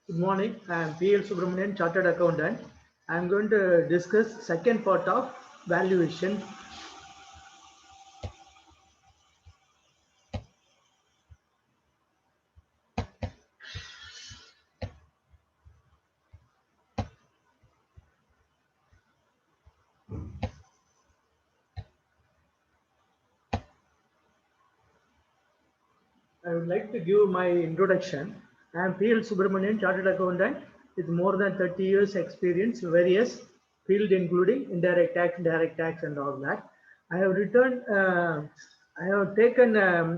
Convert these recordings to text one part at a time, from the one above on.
Good morning. I am PL Subramanian, Chartered Accountant. I am going to discuss second part of valuation. I would like to give my introduction. I am PL Subramanian, Chartered Accountant with more than 30 years experience, various field including indirect tax, direct tax and all that. I have written, I have taken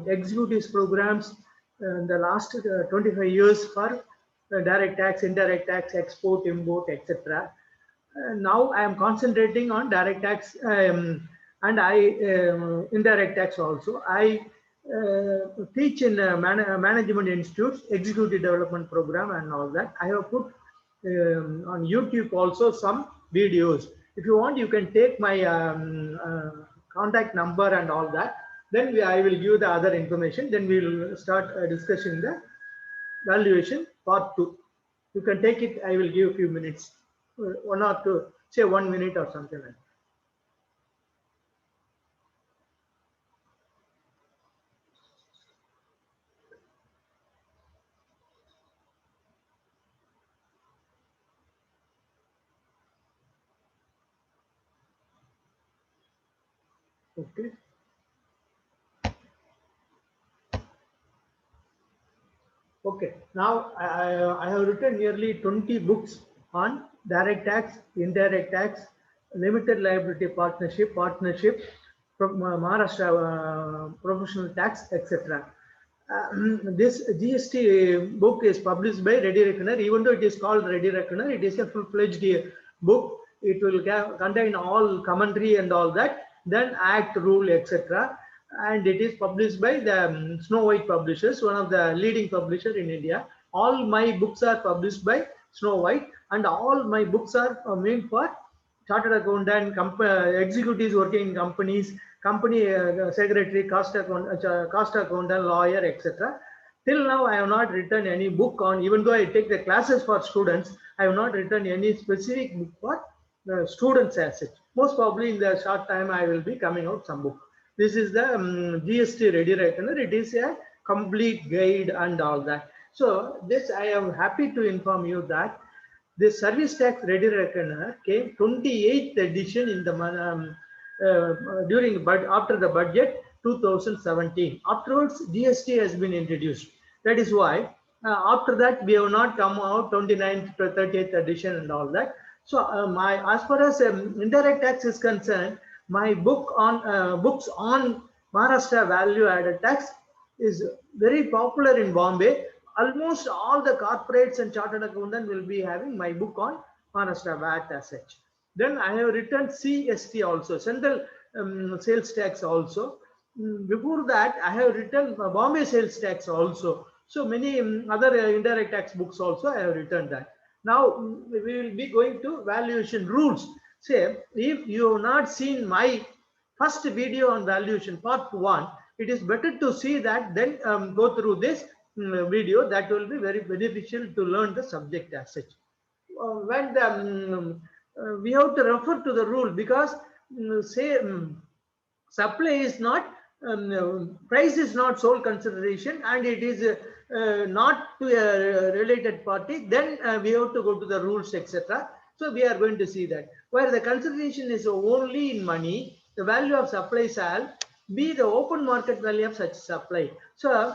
executives programs in the last 25 years for direct tax, indirect tax, export, import, etc. Now I am concentrating on direct tax and I indirect tax also. I teach in management institutes, executive development program and all that. I have put on YouTube also some videos. If you want, you can take my contact number and all that. Then I will give the other information. Then we will start discussing the valuation part 2. You can take it. I will give a few minutes, 1 or 2, say 1 minute or something like that. Okay. Okay. Now I have written nearly 20 books on direct tax, indirect tax, limited liability partnership, Maharashtra professional tax, etc. This GST book is published by Reddy Reckoner. Even though it is called Reddy Reckoner, it is a full-fledged book. It will contain all commentary and all that, then act, rule, etc. And it is published by the Snow White Publishers, one of the leading publisher in India. All my books are published by Snow White, and all my books are meant for chartered accountant, executives working in companies, company secretary, cost accountant, lawyer, etc. Till now, I have not written any book on, even though I take the classes for students, I have not written any specific book for the students as such. Most probably in the short time, I will be coming out some book. This is the GST Ready Reckoner. It is a complete guide and all that. So this, I am happy to inform you that the service tax ready reckoner came 28th edition in the during but after the budget 2017. Afterwards, GST has been introduced. That is why after that we have not come out 29th to 30th edition and all that. So my as far as indirect tax is concerned, my books on Maharashtra value added tax is very popular in Bombay. Almost all the corporates and chartered accountant will be having my book on Maharashtra VAT as such. Then I have written CST also, Central Sales Tax also. Before that, I have written Bombay Sales Tax also. So many other indirect tax books also I have written that. Now we will be going to valuation rules. Say, if you have not seen my first video on valuation part 1, it is better to see that, then go through this video. That will be very beneficial to learn the subject as such. When the we have to refer to the rule, because say supply is not price is not sole consideration, and it is not to a related party, then we have to go to the rules, etc. So we are going to see that where the consideration is only in money, the value of supply shall be the open market value of such supply. So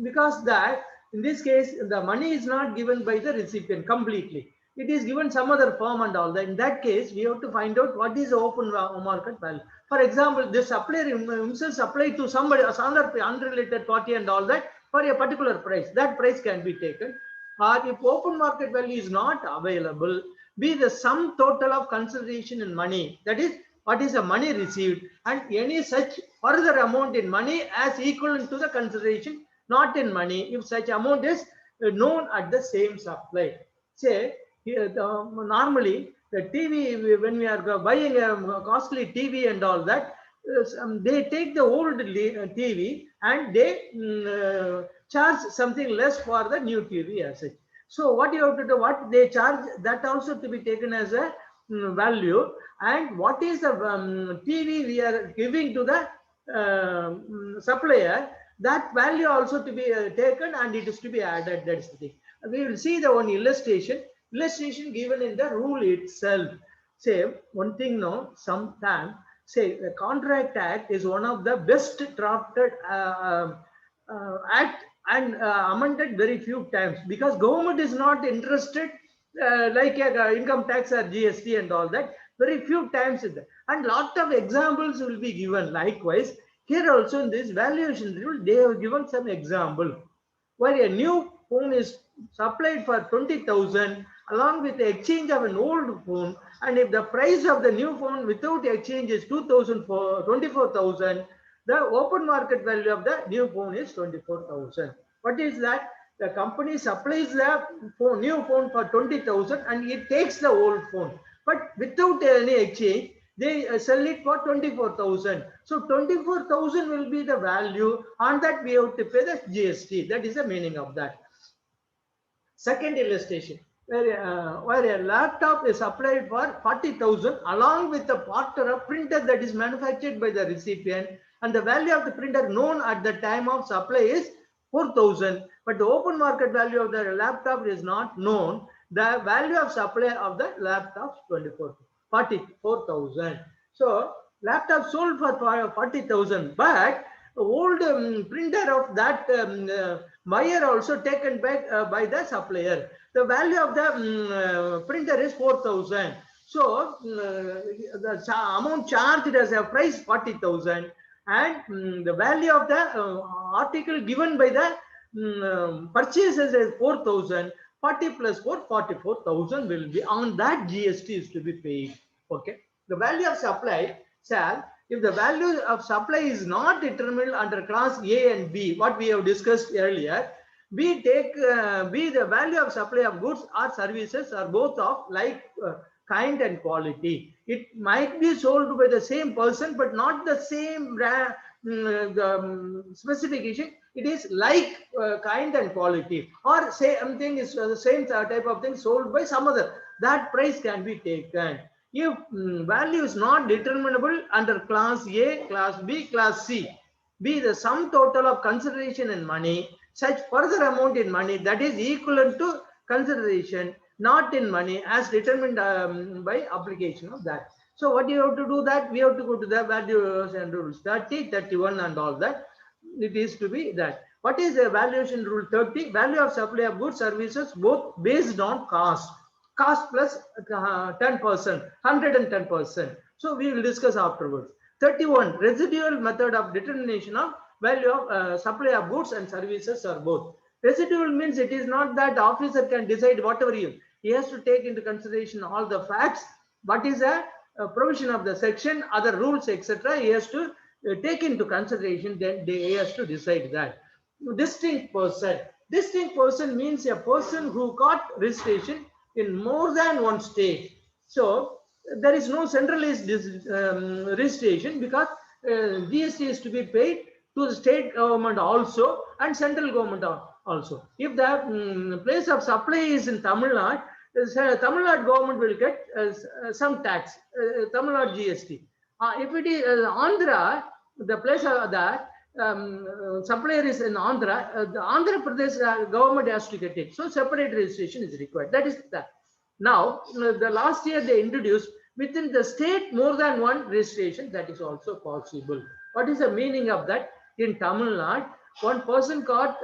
because that in this case the money is not given by the recipient completely, it is given some other firm and all that. In that case, we have to find out what is the open market value. For example, the supplier himself supply to somebody, another unrelated party and all that for a particular price. That price can be taken. Or if open market value is not available, be the sum total of consideration in money. That is, what is the money received, and any such further amount in money as equivalent to the consideration not in money, if such amount is known at the same supply. Say, normally the TV, when we are buying a costly TV and all that, they take the old TV and they charge something less for the new TV as such. So what you have to do, what they charge, that also to be taken as a value, and what is the PV we are giving to the supplier, that value also to be taken and it is to be added. That is the thing. We will see the one illustration given in the rule itself. Say one thing, no, sometime say the Contract Act is one of the best drafted act, and amended very few times, because government is not interested like income tax or GST and all that. Very few times is there, and lot of examples will be given. Likewise, here also in this valuation rule, they have given some example where a new phone is supplied for 20,000 along with the exchange of an old phone, and if the price of the new phone without exchange is 24,000, the open market value of the new phone is 24,000. What is that? The company supplies the new phone for 20,000 and it takes the old phone, but without any exchange, they sell it for 24,000. So 24,000 will be the value, on that we have to pay the GST. That is the meaning of that. Second illustration, where a laptop is supplied for 40,000 along with the partner of printer that is manufactured by the recipient, and the value of the printer known at the time of supply is 4,000, but the open market value of the laptop is not known. The value of supply of the laptop is 44,000. So laptop sold for 40,000, but old printer of that buyer also taken back by the supplier. The value of the printer is 4,000. So the amount charged as a price 40,000, and the value of the article given by the purchases is 4,000. 40 plus 4, 44,000 will be, on that GST is to be paid. Okay. The value of supply shall, if the value of supply is not determined under class A and B, what we have discussed earlier, we take B, the value of supply of goods or services are both of like kind and quality. It might be sold by the same person, but not the same specification. It is like kind and quality, or something is the same type of thing sold by some other. That price can be taken. If value is not determinable under class A, class B, class C, B, the sum total of consideration in money, such further amount in money that is equivalent to consideration not in money as determined by application of that. So what you have to do, that we have to go to the valuation and rules 30, 31 and all that. It is to be that. What is the valuation rule 30? Value of supply of goods, services, both based on cost. Cost plus 10%, 110%. So we will discuss afterwards. 31, residual method of determination of value of supply of goods and services are both. Residual means it is not that officer can decide whatever he has to take into consideration all the facts. What is a provision of the section, other rules, etc. He has to take into consideration, then he has to decide that. Distinct person. Distinct person means a person who got registration in more than one state. So there is no centralized registration, because GST is to be paid to the state government also and central government also. If the place of supply is in Tamil Nadu, Tamil Nadu government will get some tax, Tamil Nadu GST. If it is Andhra, the place of that supplier is in Andhra, the Andhra Pradesh government has to get it. So separate registration is required. That is that. Now, the last year they introduced within the state more than one registration. That is also possible. What is the meaning of that? In Tamil Nadu, one person got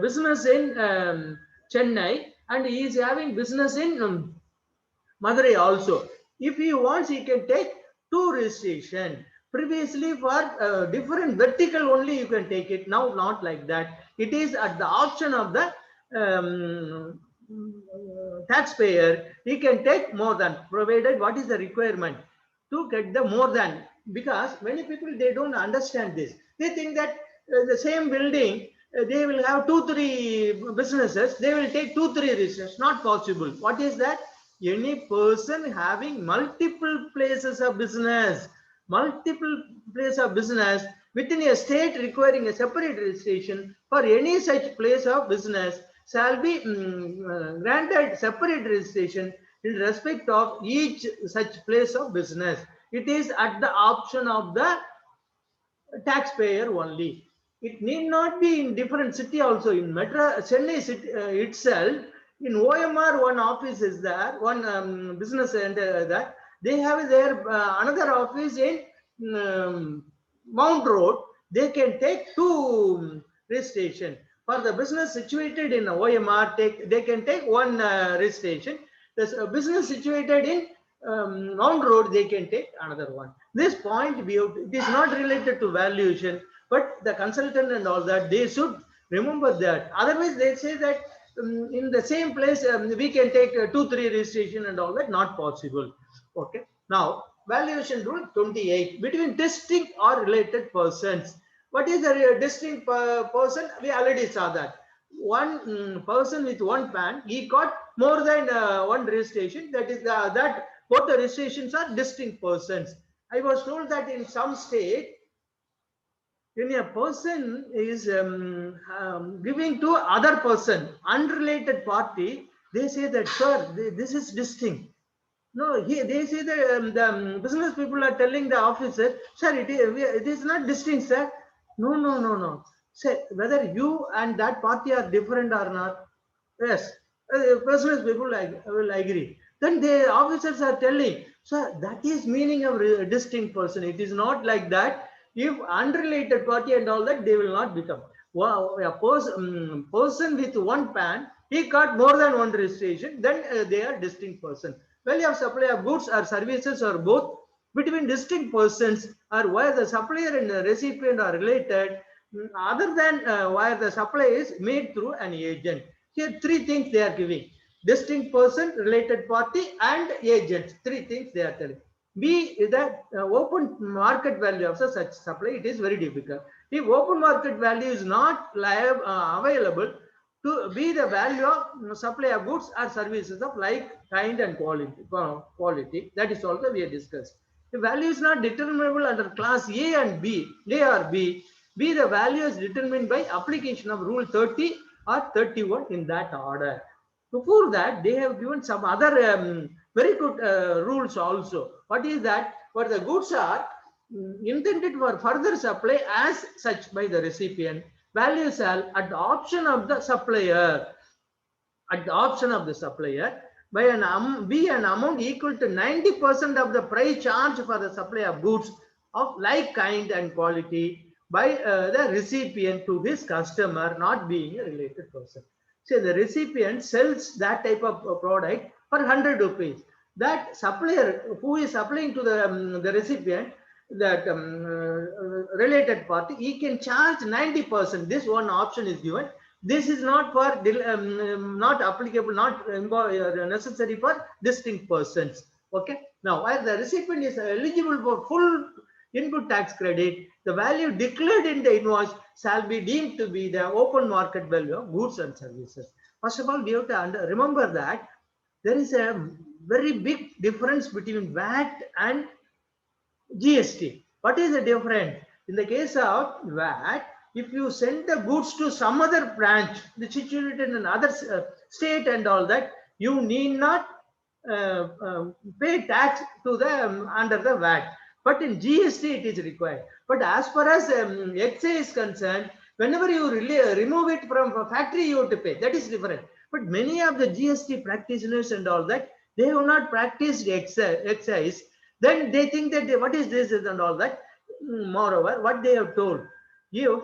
business in Chennai, and he is having business in Madurai also. If he wants, he can take two registration. Previously for different vertical only you can take it. Now not like that. It is at the option of the taxpayer. He can take more than, provided what is the requirement to get the more than. Because many people, they don't understand this. They think that the same building, they will have 2-3 businesses, they will take 2-3 registrations. Not possible. What is that? Any person having multiple places of business, within a state requiring a separate registration for any such place of business, shall be granted separate registration in respect of each such place of business. It is at the option of the taxpayer only. It need not be in different city also. In Metro Chennai city itself, in OMR one office is there, one business center that they have their another office in Mount Road. They can take two registration. For the business situated in OMR, they can take one registration. The business situated in Mount Road, they can take another one. This point, it is not related to valuation, but the consultant and all that, they should remember that. Otherwise, they say that in the same place, we can take 2-3 registration and all that, not possible. Okay. Now, valuation rule 28, between distinct or related persons. What is the distinct person? We already saw that. One person with one PAN, he got more than one registration. That is that both the registrations are distinct persons. I was told that in some state, when a person is giving to other person, unrelated party, they say that, sir, this is distinct. No, they say that the business people are telling the officer, sir, it is not distinct, sir. No, no, no, no. Say whether you and that party are different or not. Yes, business people will agree. Then the officers are telling, sir, that is meaning of a distinct person. It is not like that. If unrelated party and all that, they will not become. Wow, a person with one PAN, he got more than one registration, then they are distinct person. Value of supply of goods or services or both between distinct persons or where the supplier and the recipient are related, other than where the supply is made through an agent. Here, three things they are giving: distinct person, related party, and agents. Three things they are telling. B is that open market value of such supply. It is very difficult. If open market value is not available to be the value of supply of goods or services of like kind and quality, that is also we have discussed. The value is not determinable under class A and B, A or B. B, the value is determined by application of rule 30 or 31 in that order. Before that, they have given some other very good rules also. What is that? For the goods are intended for further supply as such by the recipient, value shall at the option of the supplier, at the option of the supplier, by be an amount equal to 90% of the price charged for the supply of goods of like kind and quality by the recipient to his customer, not being a related person. Say the recipient sells that type of product for 100 rupees. That supplier who is supplying to the recipient, that related party, he can charge 90%. This one option is given. This is not for not applicable, not necessary for distinct persons. Okay. Now, while the recipient is eligible for full input tax credit, the value declared in the invoice shall be deemed to be the open market value of goods and services. First of all, we have to remember that there is a very big difference between VAT and GST. What is the difference? In the case of VAT, if you send the goods to some other branch, which is situated in another state and all that, you need not pay tax to the under the VAT. But in GST, it is required. But as far as excise is concerned, whenever you remove it from a factory, you have to pay. That is different. But many of the GST practitioners and all that, they have not practiced excise. Then they think that what is this and all that. Moreover, what they have told, if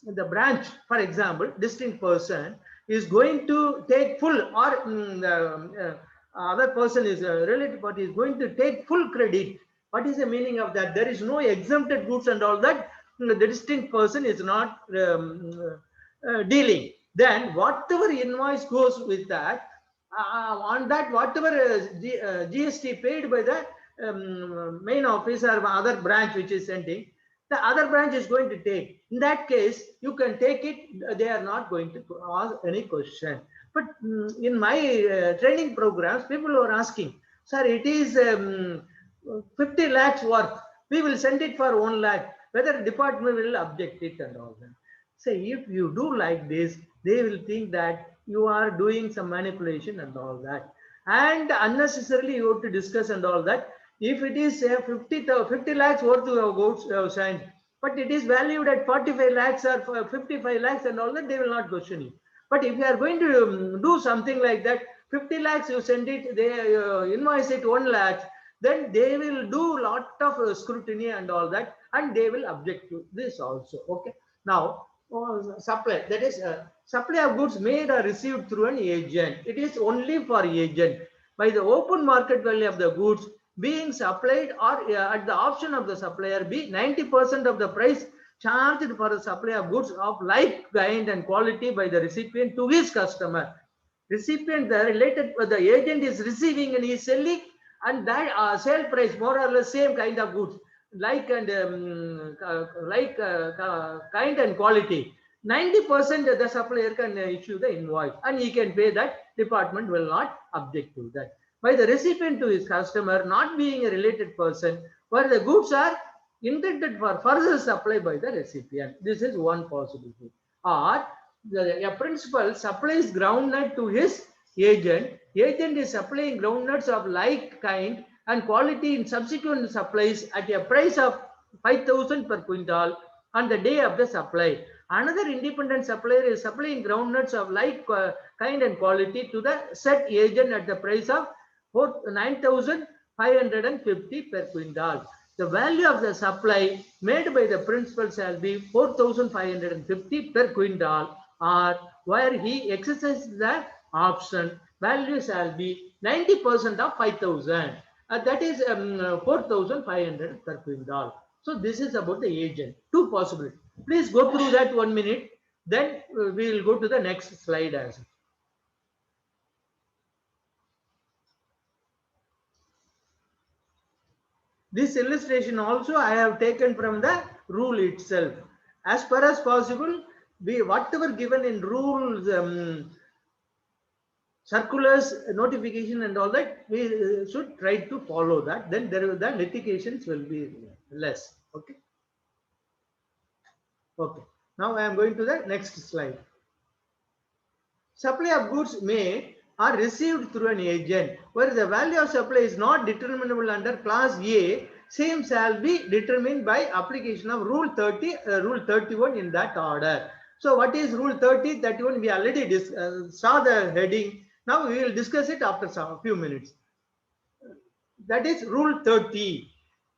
the branch, for example, distinct person is going to take full, or the other person is a related party is going to take full credit. What is the meaning of that? There is no exempted goods and all that. The distinct person is not dealing. Then whatever invoice goes with that, on that whatever GST paid by the main office or other branch which is sending, the other branch is going to take. In that case, you can take it. They are not going to ask any question. But in my training programs, people are asking, sir, it is 50 lakhs worth. We will send it for 1 lakh. Whether department will object it and all that. Say, if you do like this, they will think that you are doing some manipulation and all that. And unnecessarily you have to discuss and all that. If it is 50 lakhs worth of goods signed, but it is valued at 45 lakhs or 55 lakhs and all that, they will not question you. But if you are going to do something like that, 50 lakhs you send it, they invoice it 1 lakh, then they will do lot of scrutiny and all that, and they will object to this also. Okay. Now, supply, that is supply of goods made or received through an agent. It is only for agent. By the open market value of the goods being supplied or at the option of the supplier be 90% of the price charged for the supply of goods of like kind and quality by the recipient to his customer. Recipient, the related, the agent is receiving and he is selling, and that sale price more or less same kind of goods, like and kind and quality. 90% the supplier can issue the invoice and he can pay that. Department will not object to that. By the recipient to his customer not being a related person, where the goods are intended for further supply by the recipient. This is one possibility. Or a principal supplies groundnut to his agent. Agent is supplying groundnuts of like kind and quality in subsequent supplies at a price of 5,000 per quintal on the day of the supply. Another independent supplier is supplying groundnuts of like kind and quality to the said agent at the price of 9,550 per quintal. The value of the supply made by the principal shall be 4,550 per quintal, or where he exercises the option, value shall be 90% of 5,000. That is 4,500 per quintal. So this is about the agent. Two possibilities. Please go through that 1 minute. Then we will go to the next slide as well. This illustration also I have taken from the rule itself. As far as possible, whatever given in rules, circulars, notification and all that, we should try to follow that. Then the litigations will be less. Okay. Okay. Now I am going to the next slide. Supply of goods made are received through an agent, where the value of supply is not determinable under clause A, same shall be determined by application of rule 30, rule 31 in that order. So what is rule 30, 31? We already saw the heading. Now we will discuss it after a few minutes. That is rule 30,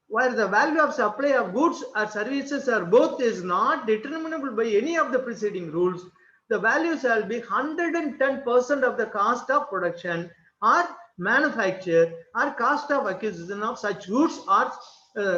where the value of supply of goods or services or both is not determinable by any of the preceding rules. The value shall be 110% of the cost of production or manufacture or cost of acquisition of such goods or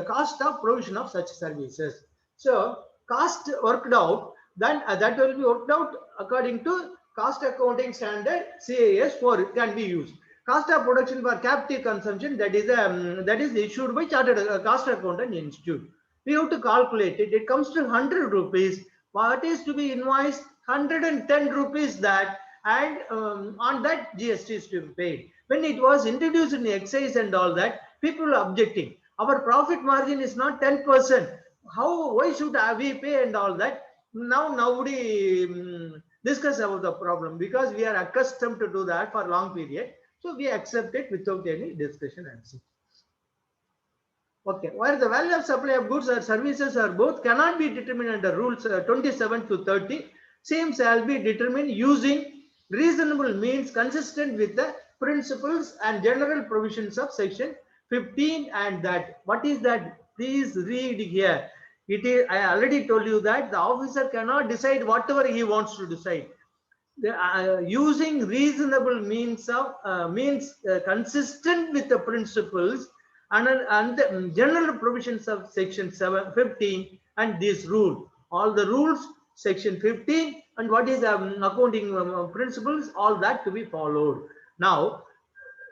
cost of provision of such services. So cost worked out, then that will be worked out according to cost accounting standard CAS 4. It can be used. Cost of production for captive consumption, that is issued by Chartered Cost Accountant Institute. We have to calculate it. It comes to 100 rupees. What is to be invoiced? 110 rupees that, and on that GST is to be paid. When it was introduced in the excise and all that, people are objecting. Our profit margin is not 10%. Why should we pay and all that? Now nobody discuss about the problem, because we are accustomed to do that for a long period. So we accept it without any discussion and see. Okay, where the value of supply of goods or services or both cannot be determined under rules 27 to 30, same shall be determined using reasonable means consistent with the principles and general provisions of section 15. And that, what is that? Please read here. It is, I already told you that the officer cannot decide whatever he wants to decide. Using reasonable means of consistent with the principles and the general provisions of section 15 and this rule. All the rules, section 15, and what is accounting principles, all that to be followed. Now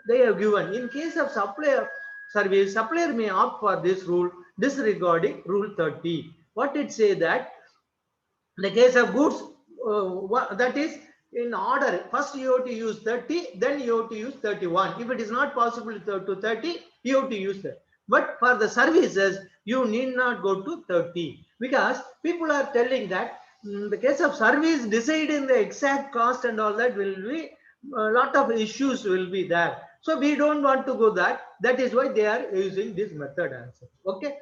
they have given, in case of supplier service, supplier may opt for this rule disregarding rule 30. What it say that in the case of goods, that is in order, first you have to use 30, then you have to use 31. If it is not possible to 30, you have to use that. But for the services, you need not go to 30, because people are telling that In the case of service, deciding the exact cost and all that will be a lot of issues will be there. So we don't want to go that. That is why they are using this method answer. Okay.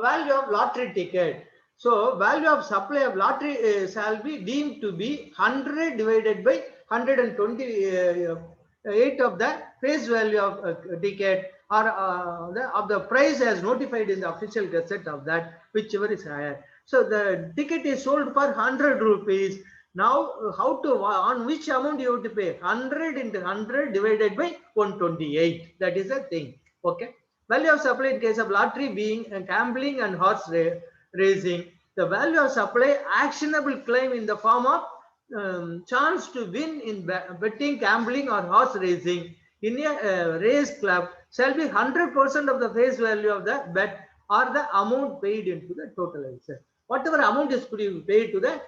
Value of lottery ticket. So value of supply of lottery shall be deemed to be 100 divided by 128 of the face value of ticket, or of the price as notified in the official gazette of that, whichever is higher. So the ticket is sold for 100 rupees. Now how to, on which amount you have to pay? 100 into 100 divided by 128. That is the thing. Okay. Value of supply in case of lottery being gambling and horse racing. The value of supply actionable claim in the form of chance to win in betting, gambling or horse racing in a race club shall be 100% of the face value of the bet or the amount paid into the totalizer. Whatever amount is paid to that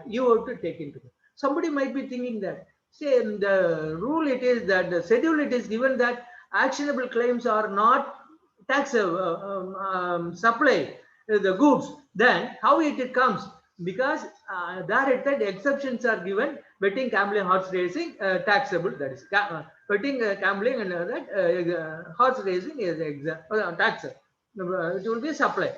you have to take into it. Somebody might be thinking that, say, in the rule it is that the schedule it is given that actionable claims are not tax supply the goods, then how it comes? Because there it said exceptions are given: betting, gambling, horse racing taxable, that is betting, gambling and that horse racing is taxable. It will be supply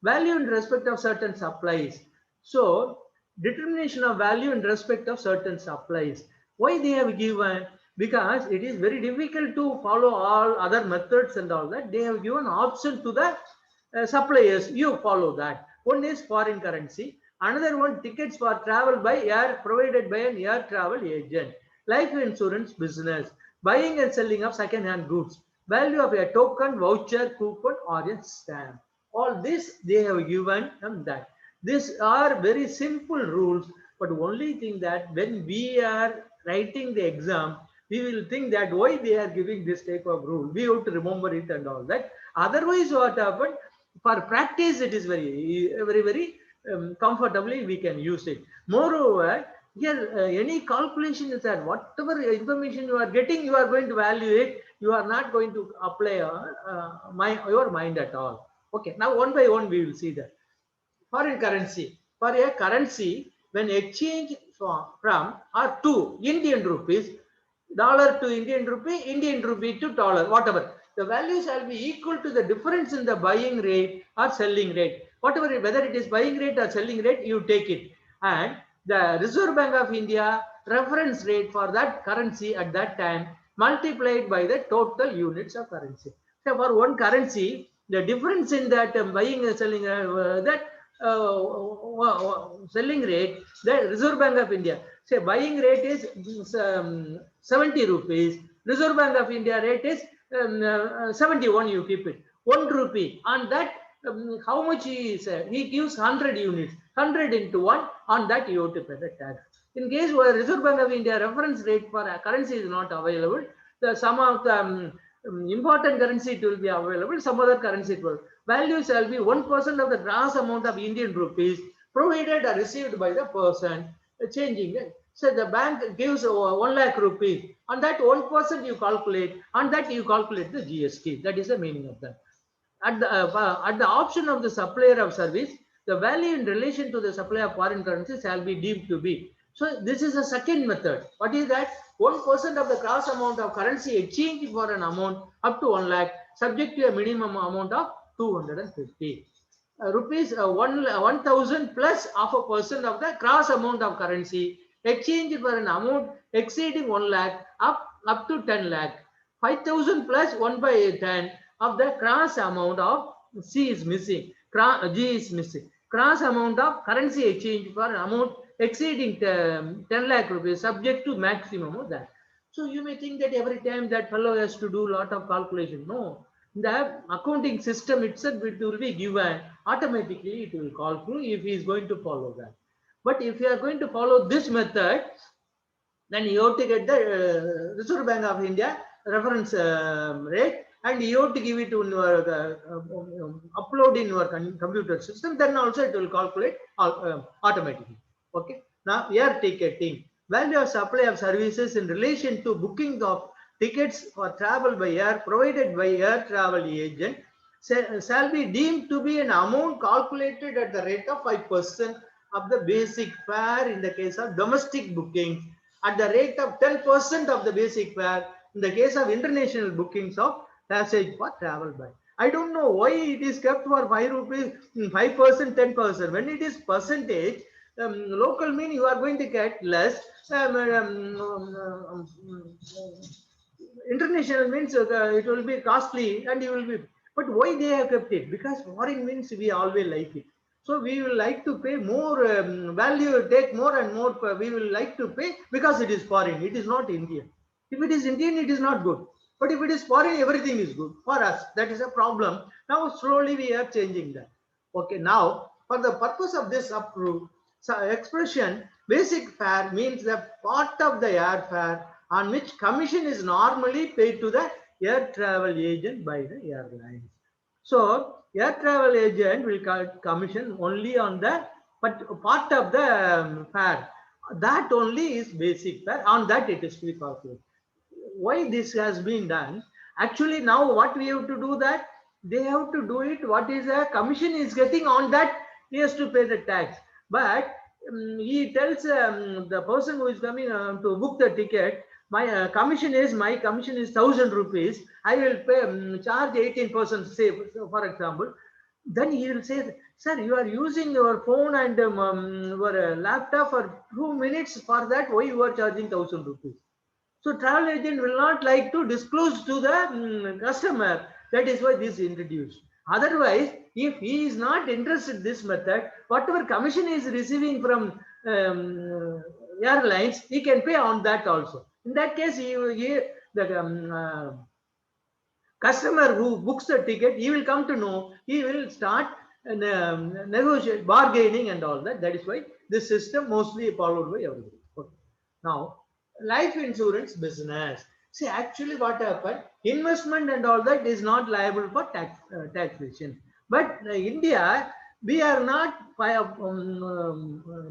value in respect of certain supplies. So determination of value in respect of certain supplies, why they have given? Because it is very difficult to follow all other methods and all that. They have given option to the suppliers. You follow that. One is foreign currency, another one tickets for travel by air provided by an air travel agent, life insurance business, buying and selling of second hand goods, value of a token, voucher, coupon or a stamp. All this they have given them that. These are very simple rules, but only thing that when we are writing the exam, we will think that why they are giving this type of rule. We have to remember it and all that. Otherwise, what happened? For practice, it is very comfortably we can use it. Moreover, here any calculation is that whatever information you are getting, you are going to value it. You are not going to apply your mind at all. Okay. Now one by one we will see that. Foreign currency. For a currency, when exchange from or to Indian rupees, dollar to Indian rupee to dollar, whatever, the value shall be equal to the difference in the buying rate or selling rate. Whatever, whether it is buying rate or selling rate, you take it. And the Reserve Bank of India reference rate for that currency at that time multiplied by the total units of currency. So for one currency, the difference in that buying and selling selling rate, the Reserve Bank of India, say buying rate is 70 rupees, Reserve Bank of India rate is 71, you keep it, 1 rupee. On that, how much he gives 100 units, 100 into 1, on that you have to pay the tax. In case where Reserve Bank of India reference rate for a currency is not available, the some of the important currency it will be available, some other currency it will. Value shall be 1% of the gross amount of Indian rupees provided or received by the person changing it. So the bank gives 1 lakh rupees. On that 1% you calculate, on that you calculate the GST. That is the meaning of that. At the option of the supplier of service, the value in relation to the supply of foreign currency shall be deemed to be. So this is a second method. What is that? 1% of the gross amount of currency exchanged for an amount up to 1 lakh, subject to a minimum amount of 250 rupees, 1,000 plus half a percent of the gross amount of currency exchanged for an amount exceeding 1 lakh up to 10 lakh, 5,000 plus 1 by 10 of the cross amount of C is missing, G is missing. Cross amount of currency exchange for an amount exceeding 10 lakh rupees, subject to maximum of that. So you may think that every time that fellow has to do a lot of calculation. No, the accounting system itself, it will be given automatically, it will calculate if he is going to follow that. But if you are going to follow this method, then you have to get the Reserve Bank of India reference rate, and you have to give it to your upload in your computer system. Then also it will calculate automatically. Okay. Now air ticketing, value of supply of services in relation to booking of tickets for travel by air provided by air travel agent shall be deemed to be an amount calculated at the rate of 5% of the basic fare in the case of domestic bookings, at the rate of 10% of the basic fare in the case of international bookings of passage for travel by. I don't know why it is kept for 5 rupees, 5%, 10%. When it is percentage, local mean you are going to get less. International means it will be costly and you will be. But why they have kept it? Because foreign means we always like it. So we will like to pay more value, take more and more. We will like to pay because it is foreign. It is not Indian. If it is Indian, it is not good. But if it is foreign, everything is good for us. That is a problem. Now slowly we are changing that. Okay, now for the purpose of this approved expression, basic fare means the part of the airfare on which commission is normally paid to the air travel agent by the airlines. So air travel agent will commission only on the part of the fare. That only is basic fare. On that it is to be calculated. Why this has been done? Actually, now what we have to do that they have to do it. What is a commission is getting on that he has to pay the tax. But he tells the person who is coming to book the ticket, my commission is 1,000 rupees. I will pay charge 18%. Say for example, then he will say, sir, you are using your phone and your laptop for 2 minutes. For that, why you are charging 1,000 rupees? So travel agent will not like to disclose to the customer. That is why this is introduced. Otherwise, if he is not interested in this method, whatever commission is receiving from airlines, he can pay on that also. In that case, the customer who books the ticket, he will come to know, he will start negotiate, bargaining and all that. That is why this system mostly followed by everybody. Okay. Now, life insurance business. See, actually what happened, investment and all that is not liable for taxation. But India, we are not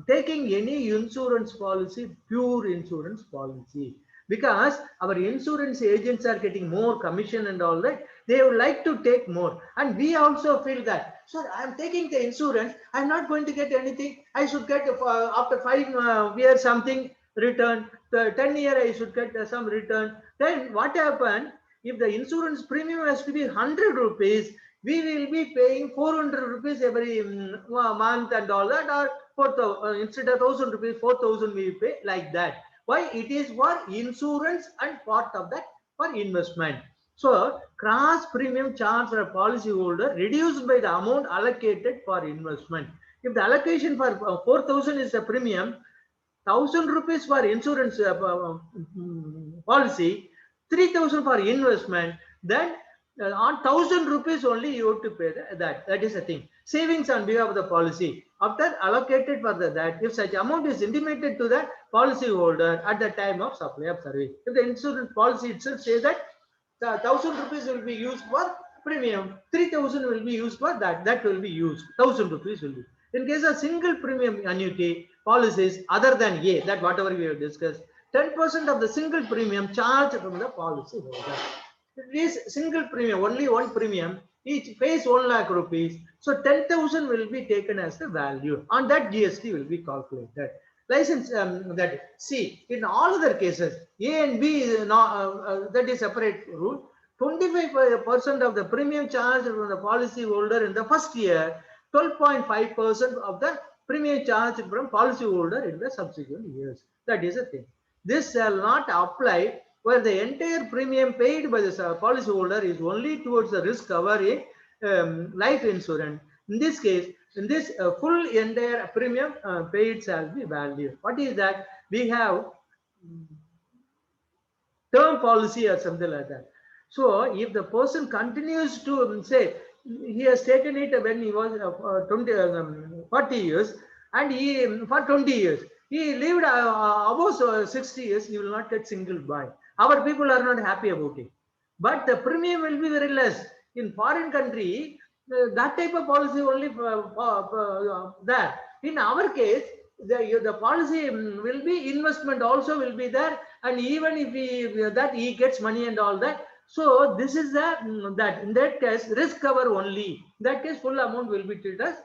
taking any insurance policy, pure insurance policy, because our insurance agents are getting more commission and all that. They would like to take more, and we also feel that, sir, I am taking the insurance, I am not going to get anything. I should get after 5 years something return. The 10 year I should get some return. Then what happened? If the insurance premium has to be 100 rupees, we will be paying 400 rupees every month and all that, or 4,000 instead of 1,000 rupees, 4,000 we pay like that. Why? It is for insurance and part of that for investment. So cross premium charge for a policy holder reduced by the amount allocated for investment. If the allocation for 4,000 is the premium, 1,000 rupees for insurance policy, 3,000 for investment, then on 1,000 rupees only you have to pay that. That is the thing. Savings on behalf of the policy. After allocated for that, if such amount is intimated to the policy holder at the time of supply of service. If the insurance policy itself says that the 1,000 rupees will be used for premium, 3,000 will be used for that will be used. 1,000 rupees will be. In case of single premium annuity policies other than A, that whatever we have discussed, 10% of the single premium charged from the policy holder. It is single premium, only one premium, each pays 1 lakh rupees. So 10,000 will be taken as the value. On that GST will be calculated. License that C, in all other cases, A and B is not, that is separate rule. 25% of the premium charged from the policy holder in the first year, 12.5% of the premium charged from policy holder in the subsequent years. That is the thing. This shall not apply where the entire premium paid by the policy holder is only towards the risk cover in life insurance. In this case, in this full entire premium paid shall be valued. What is that? We have term policy or something like that. So if the person continues to say he has taken it when he was 40 years, and he for 20 years he lived above 60 years, he will not get single buy. Our people are not happy about it, but the premium will be very less. In foreign country, that type of policy only there. In our case, the policy will be investment also will be there, and even if he gets money and all that, So this is that in that case risk cover only. In that case full amount will be treated as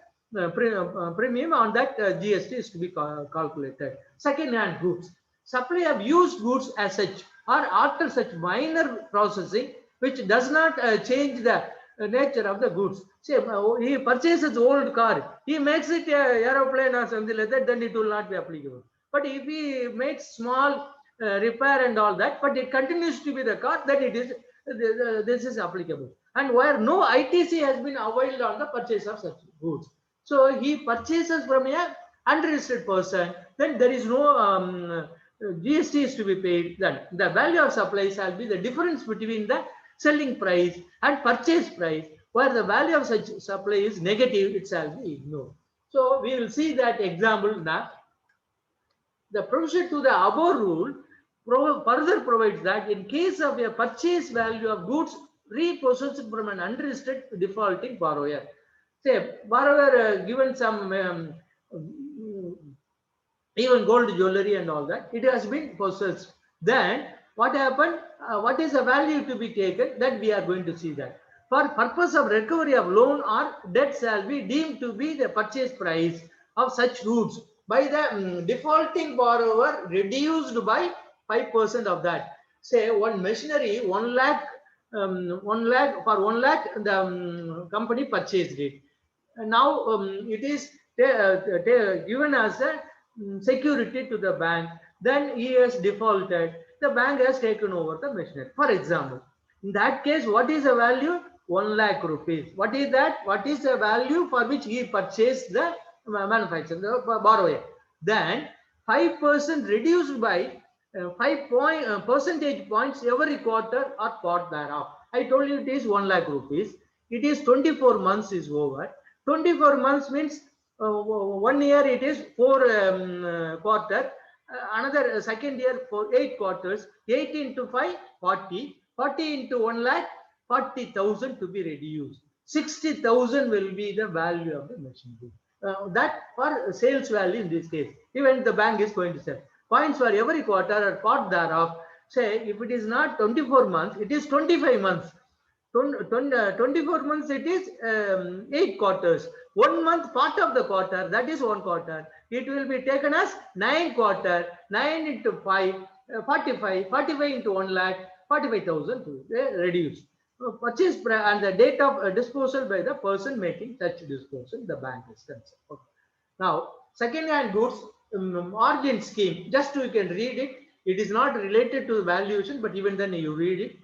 premium on that GST is to be calculated. Second hand goods, supply of used goods as such or after such minor processing which does not change the nature of the goods. Say he purchases old car, he makes it a aeroplane or something like that, then it will not be applicable. But if he makes small repair and all that, but it continues to be the car, then it is this is applicable. And where no ITC has been availed on the purchase of such goods, so he purchases from a unregistered person, then there is no GST is to be paid. Then the value of supply shall be the difference between the selling price and purchase price. Where the value of such supply is negative, it shall be ignored. So we will see that example now. The provision to the above rule further provides that in case of a purchase value of goods repossessed from an unregistered defaulting borrower, say borrower given some even gold jewelry and all that, it has been possessed. Then what happened? What is the value to be taken? That we are going to see that. For purpose of recovery of loan or debt shall be deemed to be the purchase price of such goods by the defaulting borrower reduced by 5% of that. Say one machinery 1 lakh, 1 lakh for 1 lakh the company purchased it. And now it is given as a security to the bank. Then he has defaulted. The bank has taken over the machinery. For example, in that case, what is the value? 1 lakh rupees. What is that? What is the value for which he purchased the manufacturer, the borrower? Then 5% reduced by 5 percentage points every quarter or part thereof. I told you it is 1 lakh rupees. It is 24 months is over. 24 months means 1 year it is 4 quarter. Another second year for 8 quarters. 8 into 5, 40. 40 into 1 lakh, 40,000 to be reduced. 60,000 will be the value of the machinery. That for sales value in this case. Even the bank is going to sell. Points for every quarter or part thereof. Say if it is not 24 months, it is 25 months. 24 months it is 8 quarters. 1 month part of the quarter, that is 1 quarter. It will be taken as 9 quarter. 9 into 5, 45. 45 into 1 lakh, 45,000 to reduce. Purchase and the date of disposal by the person making such disposal, the bank is concerned. Okay. Now, second-hand goods margin scheme, just you can read it. It is not related to valuation, but even then you read it.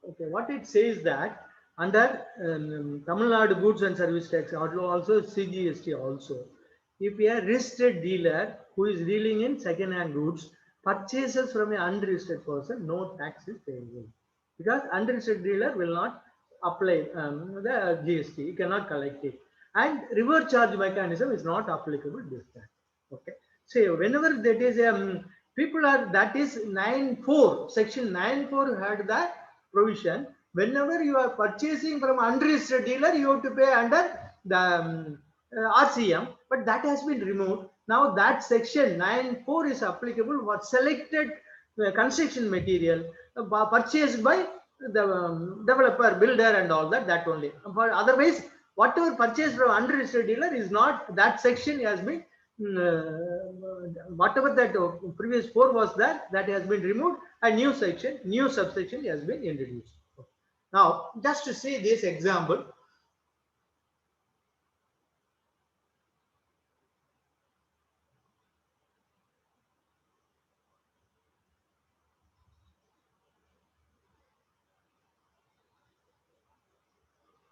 Okay, what it says that under Tamil Nadu Goods and Service Tax, also CGST also, if a registered dealer who is dealing in second-hand goods purchases from an unregistered person, no tax is payable, because unregistered dealer will not apply the GST, he cannot collect it, and reverse charge mechanism is not applicable this time. Okay, so whenever that is people are, that is 9(4), section 9(4) had that provision. Whenever you are purchasing from unregistered dealer, you have to pay under the RCM, but that has been removed. Now that section 9(4) is applicable for selected construction material purchased by the developer, builder and all that, that only. For otherwise, whatever purchased from unregistered dealer is not, that section has been whatever that previous 4 was there, that has been removed. A new section, new subsection has been introduced. Now, just to see this example.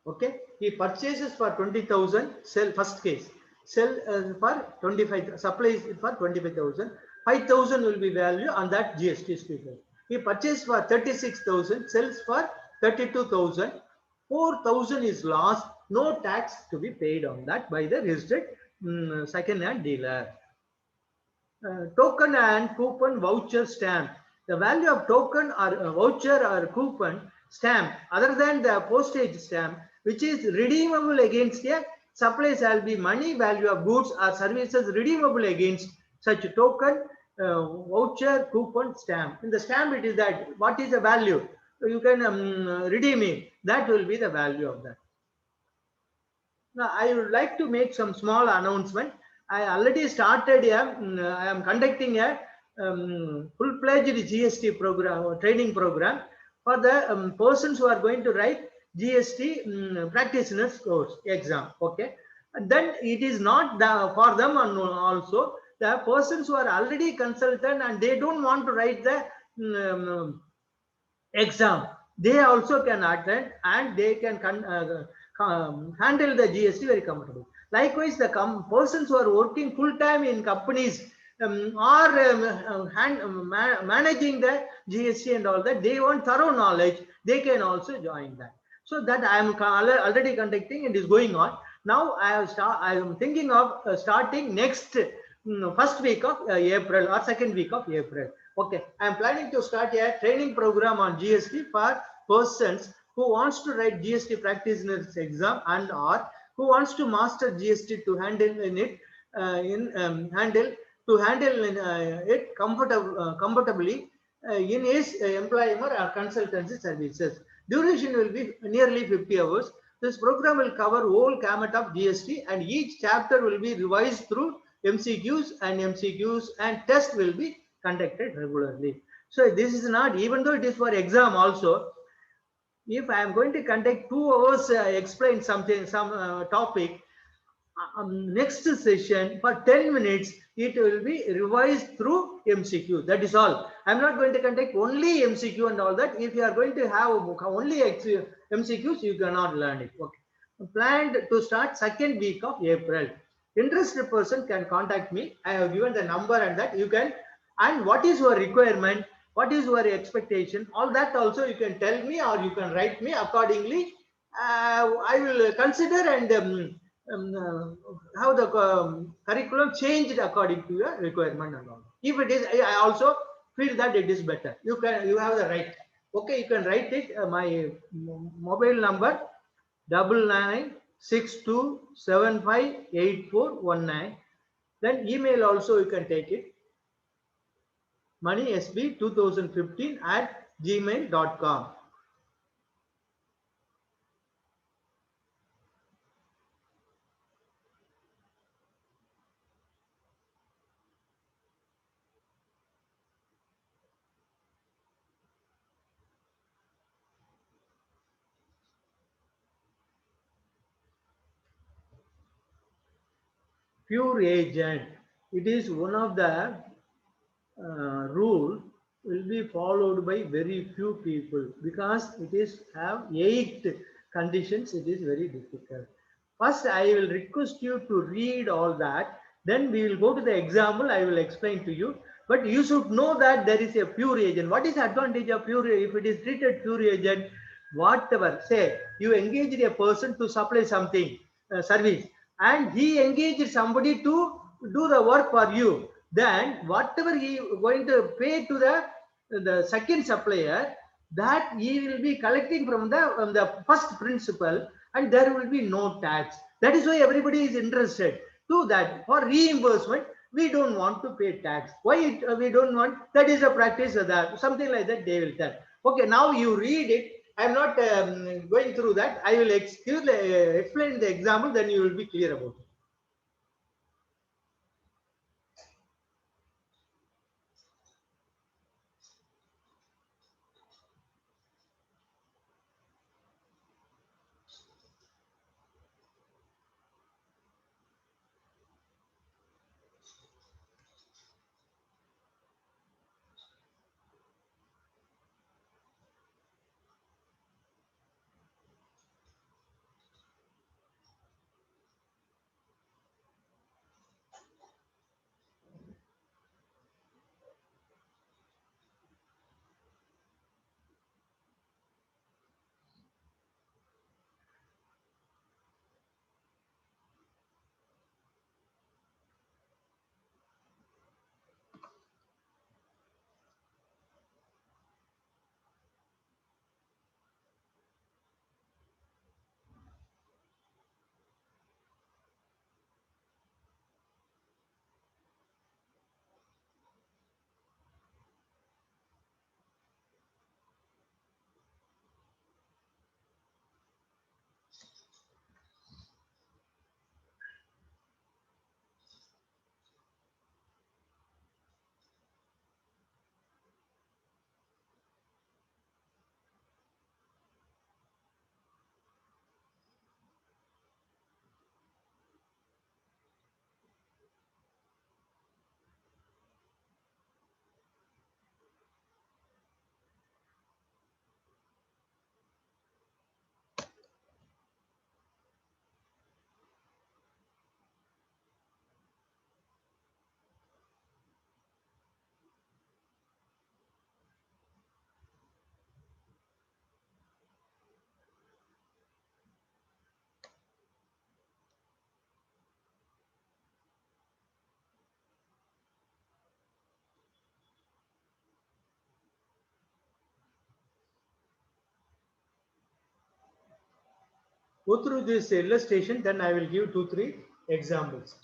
Okay, he purchases for 20,000, sell first case, sell for 25, supplies for 25,000, 5,000 will be value on that GST speaker. He purchased for 36,000, sells for 32,000, 4,000 is lost, no tax to be paid on that by the registered second-hand dealer. Token and coupon voucher stamp. The value of token or voucher or coupon stamp other than the postage stamp, which is redeemable against a supply, shall be money value of goods or services redeemable against such token, voucher, coupon, stamp. In the stamp, it is that what is the value you can redeem it. That will be the value of that. Now, I would like to make some small announcement. I already started I am conducting a full-fledged GST program, training program for the persons who are going to write GST practitioners course exam. Okay, and then it is not for them, and also the persons who are already consultant and they don't want to write the exam, they also can attend and they can handle the GST very comfortable. Likewise, the persons who are working full time in companies or managing the GST and all that, they want thorough knowledge, they can also join that. So that I am already conducting, it is going on. Now I am thinking of starting next first week of April or second week of April. Okay, I am planning to start a training program on GST for persons who wants to write GST practitioners exam and or who wants to master GST to handle in it it comfortably in his employment or consultancy services. Duration will be nearly 50 hours. This program will cover whole gamut of GST and each chapter will be revised through MCQs and test will be conducted regularly. So this is not, even though it is for exam also, if I am going to conduct 2 hours explain something, some topic, next session for 10 minutes it will be revised through MCQ. That is all. I'm not going to conduct only MCQ and all that. If you are going to have only MCQs, you cannot learn it. Okay, planned to start second week of April. Interested person can contact me. I have given the number and that you can, and what is your requirement, what is your expectation, all that also you can tell me or you can write me accordingly. I will consider and how the curriculum changed according to your requirement and all. If it is, I also feel that it is better. You have the right. Okay, you can write it. My mobile number 9962758419. Then email also you can take it. moneysb2015@gmail.com. Pure agent. It is one of the rule will be followed by very few people because it is have 8 conditions. It is very difficult. First, I will request you to read all that. Then we will go to the example. I will explain to you. But you should know that there is a pure agent. What is the advantage of pure? If it is treated pure agent, whatever, say you engaged a person to supply something service, and he engaged somebody to do the work for you, then whatever he going to pay to the second supplier, that he will be collecting from the first principal, and there will be no tax. That is why everybody is interested to that. For reimbursement, we don't want to pay tax. Why we don't want? That is a practice of that, something like that they will tell. Okay, now you read it. I'm not going through that. I will explain the example, then you will be clear about it. go through this illustration, then I will give 2-3 examples.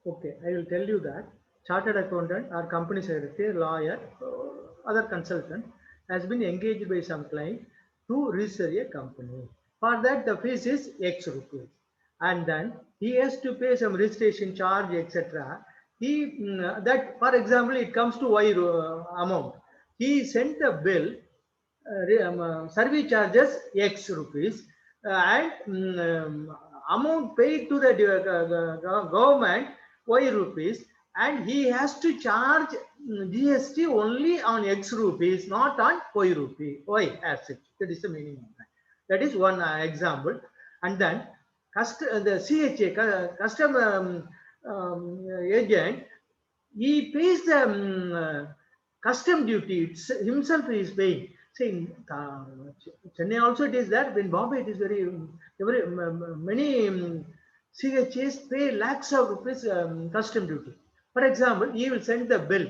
Okay, I will tell you that chartered accountant or company secretary, lawyer, other consultant has been engaged by some client to register a company. For that, the fees is X rupees, and then he has to pay some registration charge, etc. That, for example, it comes to Y amount. He sent a bill, service charges X rupees, and amount paid to the government Y rupees, and he has to charge GST only on X rupees, not on Y rupee, Y as such. That is the meaning of that. That is one example. And then the CHA, custom agent, he pays the custom duty. It's himself is paying. See, in Chennai also it is there. In Bombay it is very many CHAs pay lakhs of rupees custom duty. For example, he will send the bill,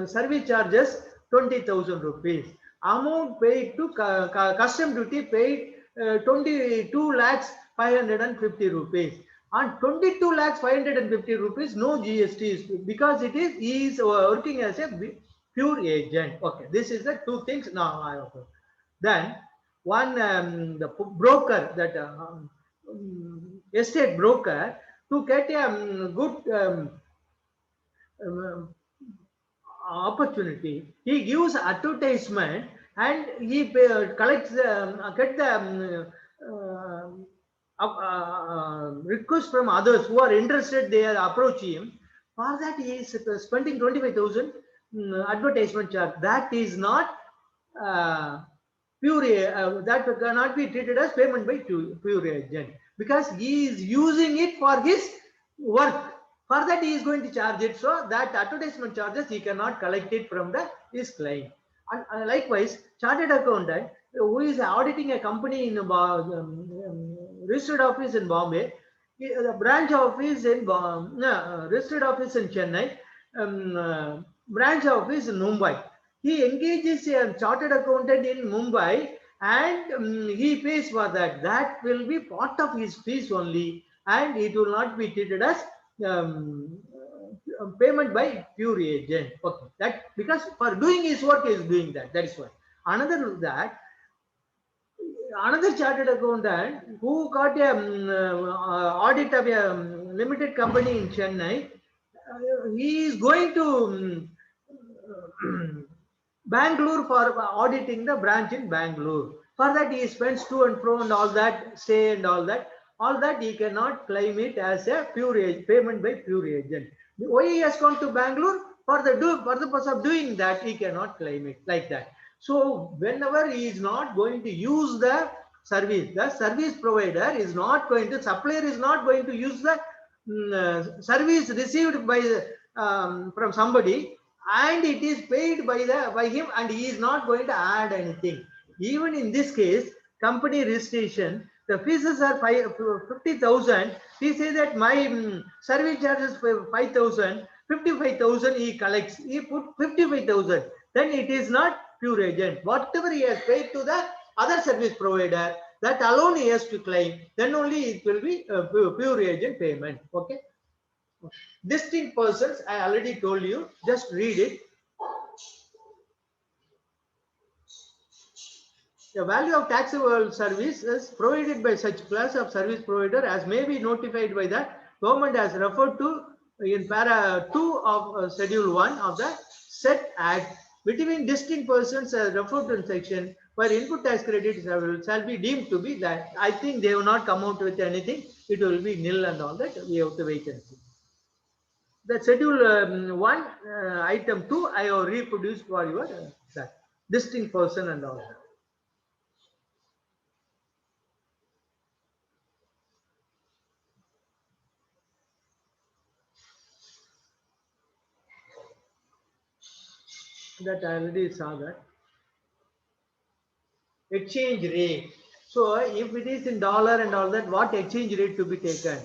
service charges 20,000 rupees. Amount paid to custom duty paid 22 lakhs 550 rupees. On 22 lakhs 550 rupees, no GST is, because it is he is working as a pure agent. Okay, this is the two things now I offer. Then one the broker, that estate broker, to get a good um, opportunity, he gives advertisement, and he collects get the request from others who are interested. They approach him. For that, he is spending 25,000 advertisement charge. That is not pure, that cannot be treated as payment by pure agent, because he is using it for his work. For that, he is going to charge it. So that advertisement charges he cannot collect it from his client. And likewise, chartered accountant who is auditing a company in registered office in Bombay, the branch office in registered office in Chennai, branch office in Mumbai. He engages a chartered accountant in Mumbai, and he pays for that. That will be part of his fees only, and it will not be treated as payment by pure agent. Okay, that because for doing his work, he is doing that. That is why. Another chartered accountant who got a audit of a limited company in Chennai, he is going to Bangalore for auditing the branch in Bangalore. For that, he spends to and fro and all that, stay and all that. All that he cannot claim it as a pure payment by pure agent. Why he has gone to Bangalore? For the purpose of doing that, he cannot claim it like that. So whenever he is not going to use the service provider is not going to, supplier is not going to use the service received by from somebody, and it is paid by him, and he is not going to add anything. Even in this case, company registration, the fees are 50,000. He says that my service charges 5,000, 55,000 he collects. He put 55,000. Then it is not pure agent. Whatever he has paid to the other service provider, that alone he has to claim. Then only it will be pure agent payment. Okay. Distinct persons, I already told you. Just read it. The value of taxable service is provided by such class of service provider as may be notified by the government as referred to in para 2 of schedule 1 of the said act between distinct persons as referred to in section, where input tax credit shall be deemed to be that. I think they will not come out with anything. It will be nil and all that. We have to wait and see. The schedule 1 item 2 I have reproduced for your that. distinct person and all that. That I already saw that. Exchange rate. So if it is in dollar and all that, what exchange rate to be taken?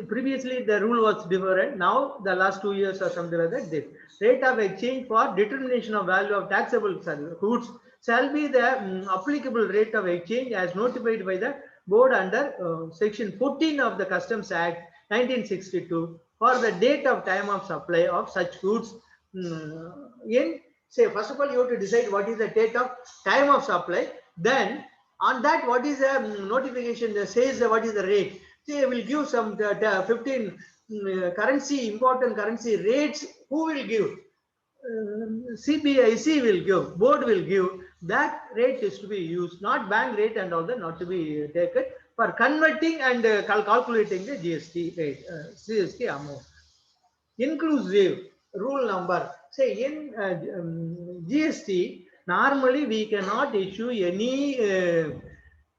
Previously the rule was different. Now the last 2 years or something like that, this rate of exchange for determination of value of taxable goods shall be the applicable rate of exchange as notified by the board under section 14 of the Customs Act 1962 for the date of time of supply of such goods in, say, first of all you have to decide what is the date of time of supply, then on that what is the notification that says what is the rate. Say will give some 15 currency, important currency rates. Who will give? CBIC will give, board will give. That rate is to be used, not bank rate and all that, not to be taken for converting and calculating the GST rate, GST amount. Inclusive rule number. Say in GST, normally we cannot issue any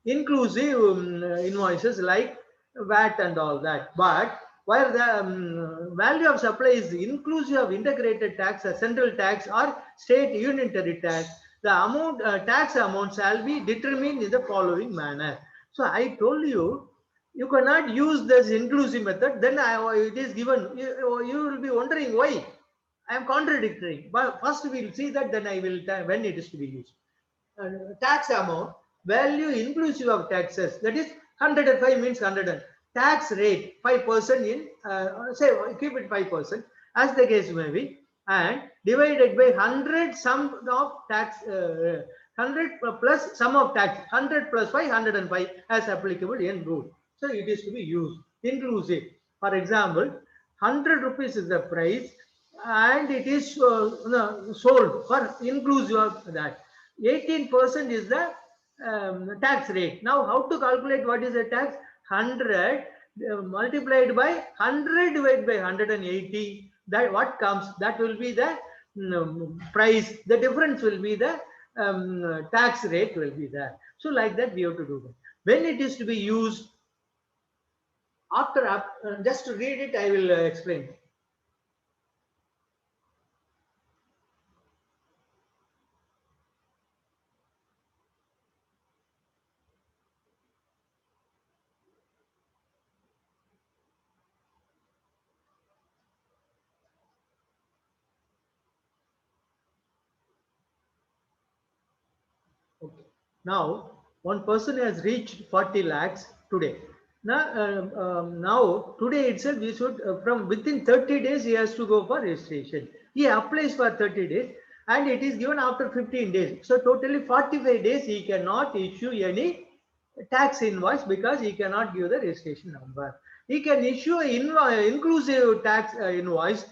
inclusive invoices like VAT and all that. But where the value of supply is inclusive of integrated tax, central tax or state unitary tax, the amount tax amount shall be determined in the following manner. So I told you, you cannot use this inclusive method. Then it is given. You will be wondering why I am contradictory. But first we will see that. Then I will tell when it is to be used. Tax amount, value inclusive of taxes, that is 105 means 100. Tax rate 5% in say keep it 5% as the case may be, and divided by 100 sum of tax 100 plus sum of tax, 100 plus 5, 105 as applicable in rule. So it is to be used inclusive. For example, 100 rupees is the price and it is sold for inclusive of that. 18% is the tax rate. Now, how to calculate what is the tax? 100 multiplied by 100 divided by 180. That what comes? That will be the price. The difference will be the tax rate will be there. So, like that, we have to do that. When it is to be used, after just to read it, I will explain. Okay. Now, one person has reached 40 lakhs today. Now today itself, we should, from within 30 days, he has to go for registration. He applies for 30 days and it is given after 15 days. So totally 45 days, he cannot issue any tax invoice because he cannot give the registration number. He can issue an inclusive tax invoice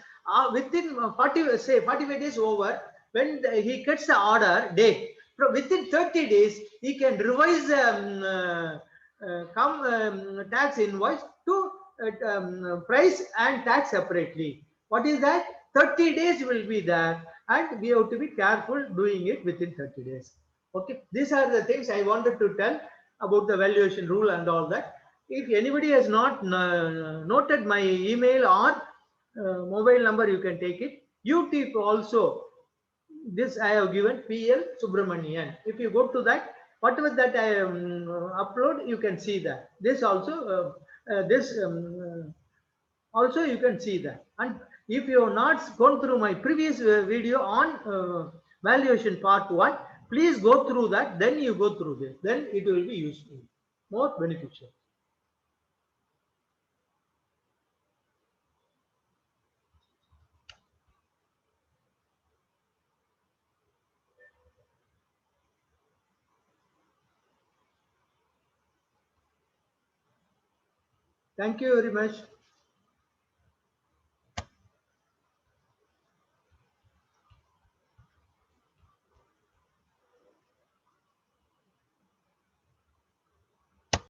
within 40, say 45 days over, when he gets the order date. Within 30 days, he can revise tax invoice to price and tax separately. What is that? 30 days will be there, and we have to be careful doing it within 30 days. Okay, these are the things I wanted to tell about the valuation rule and all that. If anybody has not noted my email or mobile number, you can take it. YouTube also, this I have given PL Subramanian. If you go to that, whatever that I upload, you can see that. This also, also you can see that. And if you have not gone through my previous video on valuation part 1, please go through that. Then you go through this. Then it will be useful, more beneficial. Thank you very much.